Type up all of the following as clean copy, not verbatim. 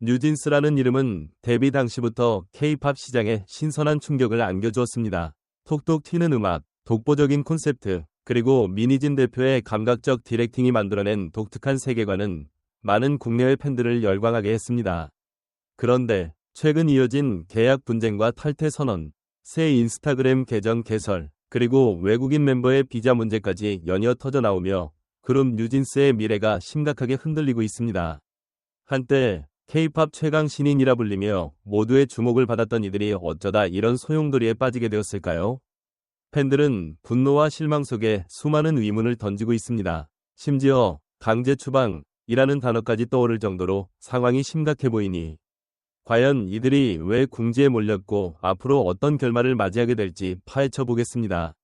뉴진스라는 이름은 데뷔 당시부터 K-팝 시장에 신선한 충격을 안겨주었습니다. 톡톡 튀는 음악, 독보적인 콘셉트, 그리고 민희진 대표의 감각적 디렉팅이 만들어낸 독특한 세계관은 많은 국내외 팬들을 열광하게 했습니다. 그런데 최근 이어진 계약 분쟁과 탈퇴 선언, 새 인스타그램 계정 개설, 그리고 외국인 멤버의 비자 문제까지 연이어 터져 나오며 그룹 뉴진스의 미래가 심각하게 흔들리고 있습니다. 한때 K-팝 최강 신인이라 불리며 모두의 주목을 받았던 이들이 어쩌다 이런 소용돌이에 빠지게 되었을까요? 팬들은 분노와 실망 속에 수많은 의문을 던지고 있습니다. 심지어 강제 추방이라는 단어까지 떠오를 정도로 상황이 심각해 보이니 과연 이들이 왜 궁지에 몰렸고 앞으로 어떤 결말을 맞이하게 될지 파헤쳐 보겠습니다.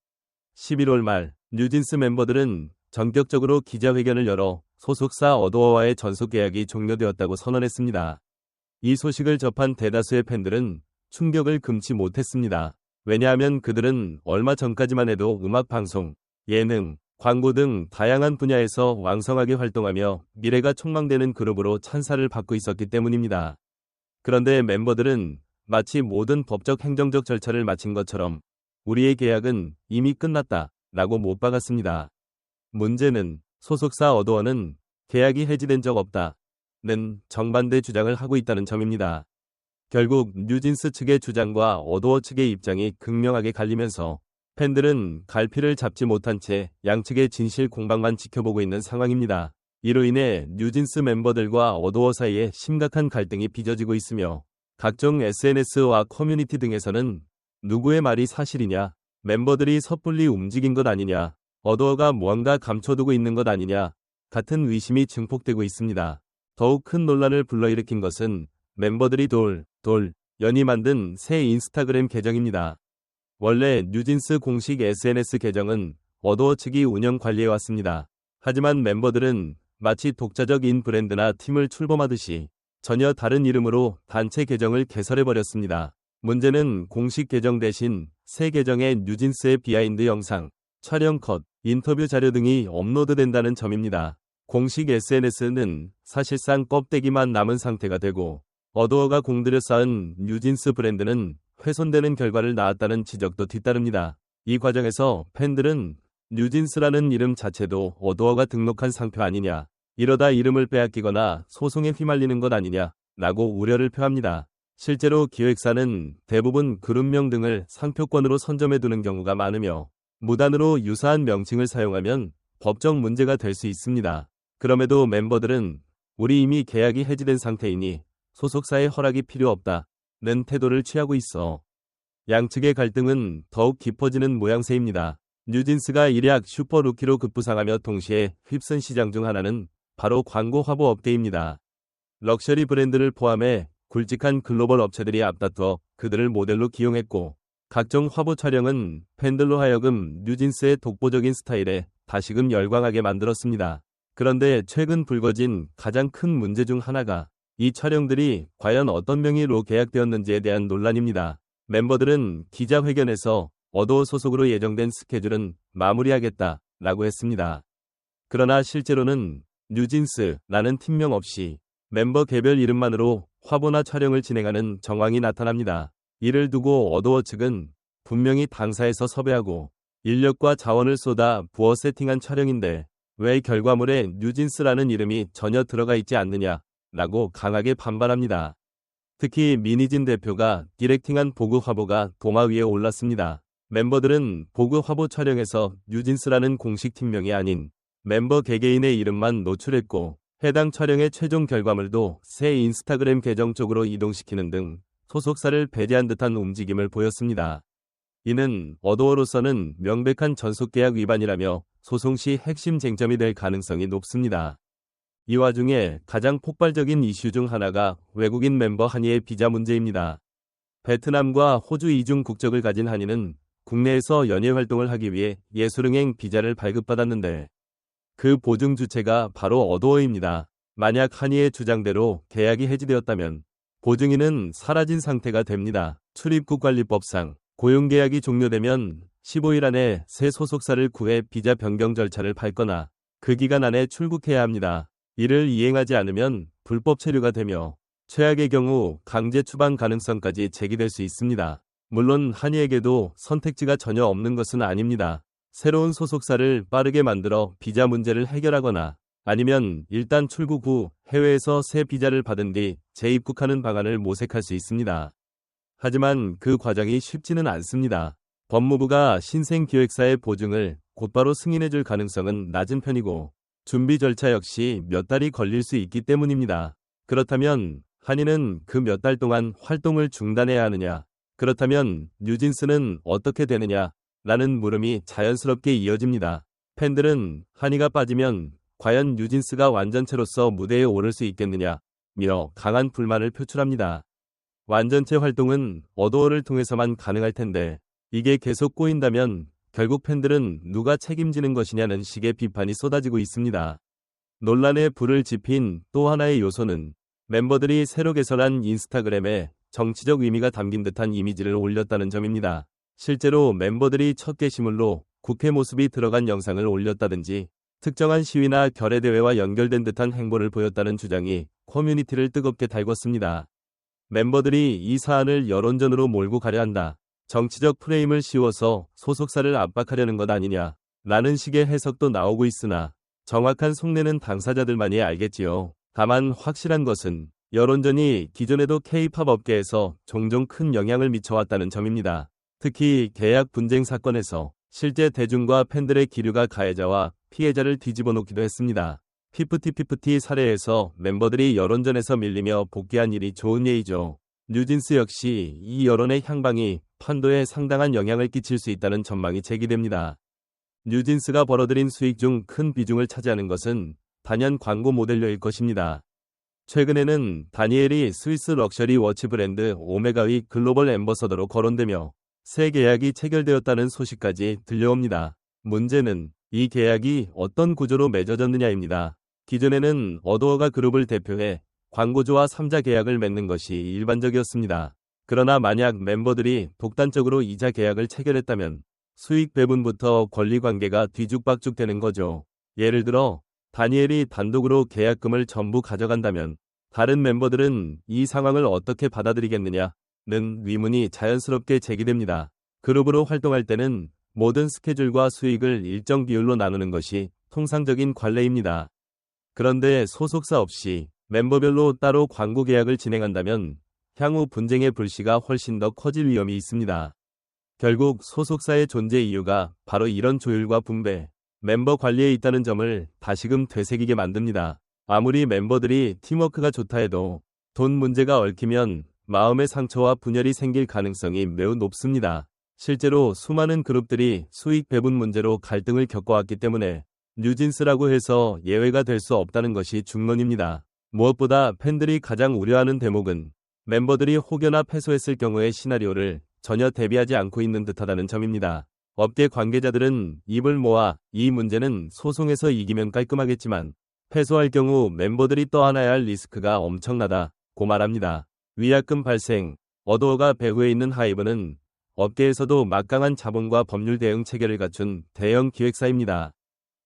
11월 말 뉴진스 멤버들은 전격적으로 기자회견을 열어 소속사 어도어와의 전속 계약이 종료되었다고 선언했습니다. 이 소식을 접한 대다수의 팬들은 충격을 금치 못했습니다. 왜냐하면 그들은 얼마 전까지만 해도 음악 방송, 예능, 광고 등 다양한 분야에서 왕성하게 활동하며 미래가 촉망되는 그룹으로 찬사를 받고 있었기 때문입니다. 그런데 멤버들은 마치 모든 법적 행정적 절차를 마친 것처럼 우리의 계약은 이미 끝났다 라고 못 박았습니다. 문제는 소속사 어도어는 계약이 해지된 적 없다는 정반대 주장을 하고 있다는 점입니다. 결국 뉴진스 측의 주장과 어도어 측의 입장이 극명하게 갈리면서 팬들은 갈피를 잡지 못한 채 양측의 진실 공방만 지켜보고 있는 상황입니다. 이로 인해 뉴진스 멤버들과 어도어 사이에 심각한 갈등이 빚어지고 있으며 각종 SNS와 커뮤니티 등에서는 누구의 말이 사실이냐, 멤버들이 섣불리 움직인 것 아니냐, 어도어가 무언가 감춰두고 있는 것 아니냐 같은 의심이 증폭되고 있습니다. 더욱 큰 논란을 불러일으킨 것은 멤버들이 연이 만든 새 인스타그램 계정입니다. 원래 뉴진스 공식 SNS 계정은 어도어 측이 운영 관리해왔습니다. 하지만 멤버들은 마치 독자적인 브랜드나 팀을 출범하듯이 전혀 다른 이름으로 단체 계정을 개설해버렸습니다. 문제는 공식 계정 대신 새 계정에 뉴진스의 비하인드 영상, 촬영 컷, 인터뷰 자료 등이 업로드된다는 점입니다. 공식 SNS는 사실상 껍데기만 남은 상태가 되고 어도어가 공들여 쌓은 뉴진스 브랜드는 훼손되는 결과를 낳았다는 지적도 뒤따릅니다. 이 과정에서 팬들은 뉴진스라는 이름 자체도 어도어가 등록한 상표 아니냐, 이러다 이름을 빼앗기거나 소송에 휘말리는 것 아니냐 라고 우려를 표합니다. 실제로 기획사는 대부분 그룹명 등을 상표권으로 선점해 두는 경우가 많으며 무단으로 유사한 명칭을 사용하면 법적 문제가 될 수 있습니다. 그럼에도 멤버들은 우리 이미 계약이 해지된 상태이니 소속사의 허락이 필요 없다는 태도를 취하고 있어 양측의 갈등은 더욱 깊어지는 모양새입니다. 뉴진스가 일약 슈퍼루키로 급부상하며 동시에 휩쓴 시장 중 하나는 바로 광고 화보 업계입니다. 럭셔리 브랜드를 포함해 굵직한 글로벌 업체들이 앞다퉈 그들을 모델로 기용했고 각종 화보 촬영은 팬들로 하여금 뉴진스의 독보적인 스타일에 다시금 열광하게 만들었습니다. 그런데 최근 불거진 가장 큰 문제 중 하나가 이 촬영들이 과연 어떤 명의로 계약되었는지에 대한 논란입니다. 멤버들은 기자회견에서 어도어 소속으로 예정된 스케줄은 마무리하겠다라고 했습니다. 그러나 실제로는 뉴진스라는 팀명 없이 멤버 개별 이름만으로 화보나 촬영을 진행하는 정황이 나타납니다. 이를 두고 어도어 측은 분명히 당사에서 섭외하고 인력과 자원을 쏟아 부어 세팅한 촬영인데 왜 결과물에 뉴진스라는 이름이 전혀 들어가 있지 않느냐라고 강하게 반발합니다. 특히 민희진 대표가 디렉팅한 보그 화보가 도마 위에 올랐습니다. 멤버들은 보그 화보 촬영에서 뉴진스라는 공식 팀명이 아닌 멤버 개개인의 이름만 노출했고 해당 촬영의 최종 결과물도 새 인스타그램 계정 쪽으로 이동시키는 등 소속사를 배제한 듯한 움직임을 보였습니다. 이는 어도어로서는 명백한 전속계약 위반이라며 소송 시 핵심 쟁점이 될 가능성이 높습니다. 이 와중에 가장 폭발적인 이슈 중 하나가 외국인 멤버 한이의 비자 문제입니다. 베트남과 호주 이중 국적을 가진 한이는 국내에서 연예 활동을 하기 위해 예술응행 비자를 발급받았는데 그 보증 주체가 바로 어도어입니다. 만약 한이의 주장대로 계약이 해지되었다면 보증인은 사라진 상태가 됩니다. 출입국관리법상 고용계약이 종료되면 15일 안에 새 소속사를 구해 비자 변경 절차를 밟거나 그 기간 안에 출국해야 합니다. 이를 이행하지 않으면 불법 체류가 되며 최악의 경우 강제 추방 가능성까지 제기될 수 있습니다. 물론 한이에게도 선택지가 전혀 없는 것은 아닙니다. 새로운 소속사를 빠르게 만들어 비자 문제를 해결하거나 아니면 일단 출국 후 해외에서 새 비자를 받은 뒤 재입국하는 방안을 모색할 수 있습니다. 하지만 그 과정이 쉽지는 않습니다. 법무부가 신생기획사의 보증을 곧바로 승인해줄 가능성은 낮은 편이고 준비 절차 역시 몇 달이 걸릴 수 있기 때문입니다. 그렇다면 한이는 그 몇 달 동안 활동을 중단해야 하느냐? 그렇다면 뉴진스는 어떻게 되느냐? 라는 물음이 자연스럽게 이어집니다. 팬들은 한이가 빠지면 과연 뉴진스가 완전체로서 무대에 오를 수 있겠느냐? 며 강한 불만을 표출합니다. 완전체 활동은 어도어를 통해서만 가능할 텐데 이게 계속 꼬인다면 결국 팬들은 누가 책임지는 것이냐는 식의 비판이 쏟아지고 있습니다. 논란에 불을 지핀 또 하나의 요소는 멤버들이 새로 개설한 인스타그램에 정치적 의미가 담긴 듯한 이미지를 올렸다는 점입니다. 실제로 멤버들이 첫 게시물로 국회 모습이 들어간 영상을 올렸다든지 특정한 시위나 결의대회와 연결된 듯한 행보를 보였다는 주장이 커뮤니티를 뜨겁게 달궜습니다. 멤버들이 이 사안을 여론전으로 몰고 가려 한다. 정치적 프레임을 씌워서 소속사를 압박하려는 것 아니냐. 라는 식의 해석도 나오고 있으나 정확한 속내는 당사자들만이 알겠지요. 다만 확실한 것은 여론전이 기존에도 K-팝 업계에서 종종 큰 영향을 미쳐왔다는 점입니다. 특히 계약 분쟁 사건에서 실제 대중과 팬들의 기류가 가해자와 피해자를 뒤집어 놓기도 했습니다. 피프티 사례에서 멤버들이 여론전에서 밀리며 복귀한 일이 좋은 예이죠. 뉴진스 역시 이 여론의 향방이 판도에 상당한 영향을 끼칠 수 있다는 전망이 제기됩니다. 뉴진스가 벌어들인 수익 중 큰 비중을 차지하는 것은 단연 광고 모델료일 것입니다. 최근에는 다니엘이 스위스 럭셔리 워치 브랜드 오메가의 글로벌 앰버서더로 거론되며 새 계약이 체결되었다는 소식까지 들려옵니다. 문제는 이 계약이 어떤 구조로 맺어졌느냐입니다. 기존에는 어도어가 그룹을 대표해 광고주와 3자 계약을 맺는 것이 일반적이었습니다. 그러나 만약 멤버들이 독단적으로 2자 계약을 체결했다면 수익 배분부터 권리관계가 뒤죽박죽 되는 거죠. 예를 들어 다니엘이 단독으로 계약금을 전부 가져간다면 다른 멤버들은 이 상황을 어떻게 받아들이겠느냐는 의문이 자연스럽게 제기됩니다. 그룹으로 활동할 때는 모든 스케줄과 수익을 일정 비율로 나누는 것이 통상적인 관례입니다. 그런데 소속사 없이 멤버별로 따로 광고 계약을 진행한다면 향후 분쟁의 불씨가 훨씬 더 커질 위험이 있습니다. 결국 소속사의 존재 이유가 바로 이런 조율과 분배, 멤버 관리에 있다는 점을 다시금 되새기게 만듭니다. 아무리 멤버들이 팀워크가 좋다 해도 돈 문제가 얽히면 마음의 상처와 분열이 생길 가능성이 매우 높습니다. 실제로 수많은 그룹들이 수익 배분 문제로 갈등을 겪어왔기 때문에 뉴진스라고 해서 예외가 될 수 없다는 것이 중론입니다. 무엇보다 팬들이 가장 우려하는 대목은 멤버들이 혹여나 패소했을 경우의 시나리오를 전혀 대비하지 않고 있는 듯하다는 점입니다. 업계 관계자들은 입을 모아 이 문제는 소송에서 이기면 깔끔하겠지만 패소할 경우 멤버들이 떠안아야 할 리스크가 엄청나다고 말합니다. 위약금 발생, 어도어가 배후에 있는 하이브는 업계에서도 막강한 자본과 법률 대응 체계를 갖춘 대형 기획사입니다.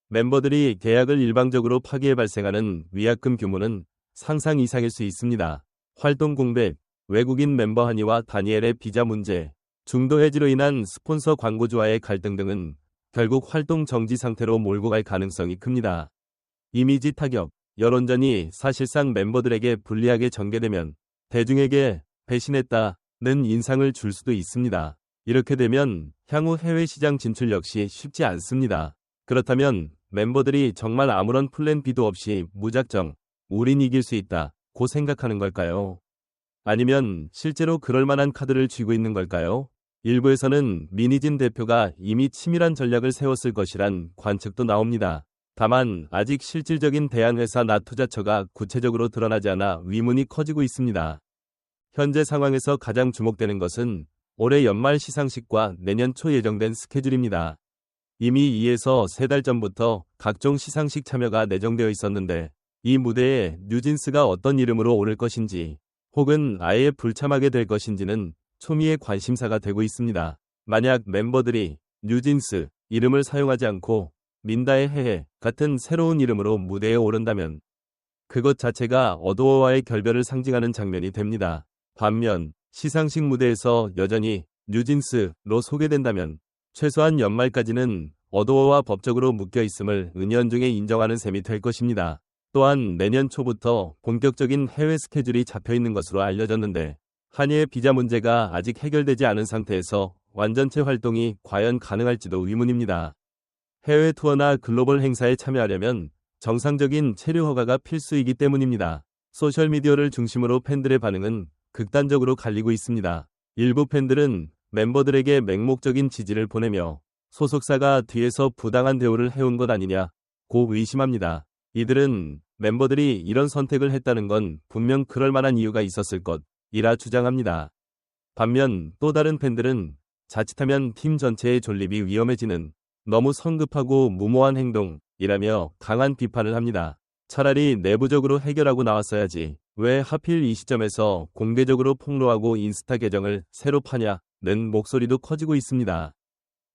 멤버들이 계약을 일방적으로 파기해 발생하는 위약금 규모는 상상 이상일 수 있습니다. 활동 공백, 외국인 멤버 한이와 다니엘의 비자 문제, 중도 해지로 인한 스폰서 광고주와의 갈등 등은 결국 활동 정지 상태로 몰고 갈 가능성이 큽니다. 이미지 타격, 여론전이 사실상 멤버들에게 불리하게 전개되면 대중에게 배신했다는 인상을 줄 수도 있습니다. 이렇게 되면 향후 해외 시장 진출 역시 쉽지 않습니다. 그렇다면 멤버들이 정말 아무런 플랜 B도 없이 무작정 우린 이길 수 있다고 생각하는 걸까요? 아니면 실제로 그럴 만한 카드를 쥐고 있는 걸까요? 일부에서는 미니진 대표가 이미 치밀한 전략을 세웠을 것이란 관측도 나옵니다. 다만 아직 실질적인 대한회사 나투자처가 구체적으로 드러나지 않아 의문이 커지고 있습니다. 현재 상황에서 가장 주목되는 것은 올해 연말 시상식과 내년 초 예정된 스케줄입니다. 이미 2에서 3달 전부터 각종 시상식 참여가 내정되어 있었는데 이 무대에 뉴진스가 어떤 이름으로 오를 것인지 혹은 아예 불참하게 될 것인지는 초미의 관심사가 되고 있습니다. 만약 멤버들이 뉴진스 이름을 사용하지 않고 민다의 해해 같은 새로운 이름으로 무대에 오른다면 그것 자체가 어도어와의 결별을 상징하는 장면이 됩니다. 반면 시상식 무대에서 여전히 뉴진스로 소개된다면 최소한 연말까지는 어도어와 법적으로 묶여 있음을 은연중에 인정하는 셈이 될 것입니다. 또한 내년 초부터 본격적인 해외 스케줄이 잡혀 있는 것으로 알려졌는데 한이의 비자 문제가 아직 해결되지 않은 상태에서 완전체 활동이 과연 가능할지도 의문입니다. 해외 투어나 글로벌 행사에 참여하려면 정상적인 체류 허가가 필수이기 때문입니다. 소셜미디어를 중심으로 팬들의 반응은 극단적으로 갈리고 있습니다. 일부 팬들은 멤버들에게 맹목적인 지지를 보내며 소속사가 뒤에서 부당한 대우를 해온 것 아니냐고 의심합니다. 이들은 멤버들이 이런 선택을 했다는 건 분명 그럴 만한 이유가 있었을 것이라 주장합니다. 반면 또 다른 팬들은 자칫하면 팀 전체의 존립이 위험해지는 너무 성급하고 무모한 행동이라며 강한 비판을 합니다. 차라리 내부적으로 해결하고 나왔어야지. 왜 하필 이 시점에서 공개적으로 폭로하고 인스타 계정을 새로 파냐는 목소리도 커지고 있습니다.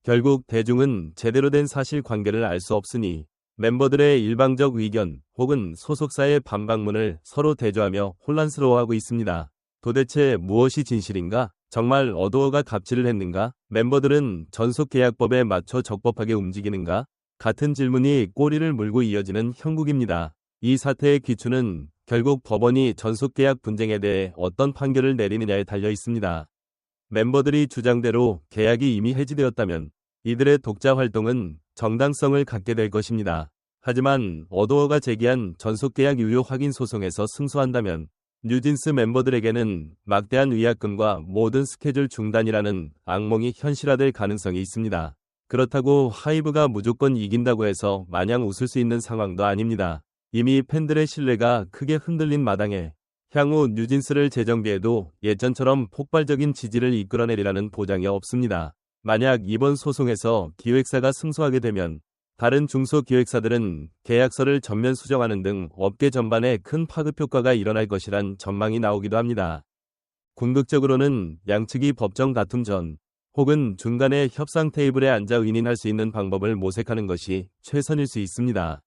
결국 대중은 제대로 된 사실관계를 알 수 없으니 멤버들의 일방적 의견 혹은 소속사의 반박문을 서로 대조하며 혼란스러워하고 있습니다. 도대체 무엇이 진실인가? 정말 어도어가 갑질을 했는가? 멤버들은 전속계약법에 맞춰 적법하게 움직이는가? 같은 질문이 꼬리를 물고 이어지는 형국입니다. 이 사태의 기초는 결국 법원이 전속계약 분쟁에 대해 어떤 판결을 내리느냐에 달려 있습니다. 멤버들이 주장대로 계약이 이미 해지되었다면 이들의 독자 활동은 정당성을 갖게 될 것입니다. 하지만 어도어가 제기한 전속계약 유효 확인 소송에서 승소한다면 뉴진스 멤버들에게는 막대한 위약금과 모든 스케줄 중단이라는 악몽이 현실화될 가능성이 있습니다. 그렇다고 하이브가 무조건 이긴다고 해서 마냥 웃을 수 있는 상황도 아닙니다. 이미 팬들의 신뢰가 크게 흔들린 마당에 향후 뉴진스를 재정비해도 예전처럼 폭발적인 지지를 이끌어내리라는 보장이 없습니다. 만약 이번 소송에서 기획사가 승소하게 되면 다른 중소기획사들은 계약서를 전면 수정하는 등 업계 전반에 큰 파급 효과가 일어날 것이란 전망이 나오기도 합니다. 궁극적으로는 양측이 법정 다툼 전 혹은 중간에 협상 테이블에 앉아 의논할 수 있는 방법을 모색하는 것이 최선일 수 있습니다.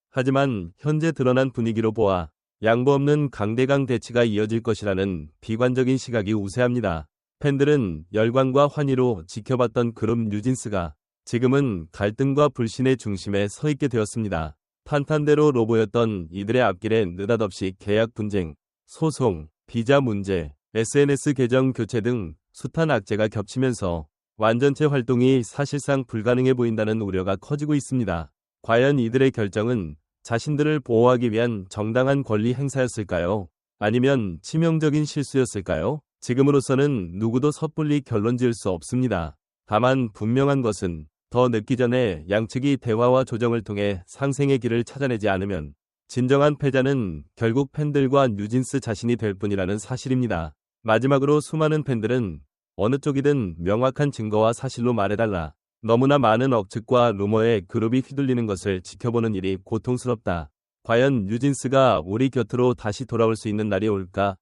하지만 현재 드러난 분위기로 보아 양보 없는 강대강 대치가 이어질 것이라는 비관적인 시각이 우세합니다. 팬들은 열광과 환희로 지켜봤던 그룹 뉴진스가 지금은 갈등과 불신의 중심에 서 있게 되었습니다. 탄탄대로로 보였던 이들의 앞길에 느닷없이 계약 분쟁, 소송, 비자 문제, SNS 계정 교체 등 숱한 악재가 겹치면서 완전체 활동이 사실상 불가능해 보인다는 우려가 커지고 있습니다. 과연 이들의 결정은 자신들을 보호하기 위한 정당한 권리 행사였을까요? 아니면 치명적인 실수였을까요? 지금으로서는 누구도 섣불리 결론 지을 수 없습니다. 다만 분명한 것은 더 늦기 전에 양측이 대화와 조정을 통해 상생의 길을 찾아내지 않으면 진정한 패자는 결국 팬들과 뉴진스 자신이 될 뿐이라는 사실입니다. 마지막으로 수많은 팬들은 어느 쪽이든 명확한 증거와 사실로 말해달라. 너무나 많은 억측과 루머에 그룹이 휘둘리는 것을 지켜보는 일이 고통스럽다. 과연 뉴진스가 우리 곁으로 다시 돌아올 수 있는 날이 올까?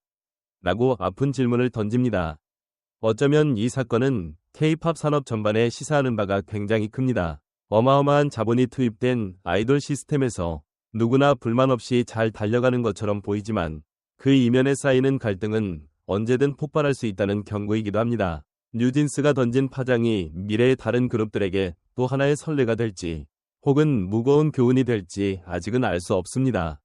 라고 아픈 질문을 던집니다. 어쩌면 이 사건은 K-팝 산업 전반에 시사하는 바가 굉장히 큽니다. 어마어마한 자본이 투입된 아이돌 시스템에서 누구나 불만 없이 잘 달려가는 것처럼 보이지만 그 이면에 쌓이는 갈등은 언제든 폭발할 수 있다는 경고이기도 합니다. 뉴진스가 던진 파장이 미래의 다른 그룹들에게 또 하나의 선례가 될지 혹은 무거운 교훈이 될지 아직은 알 수 없습니다.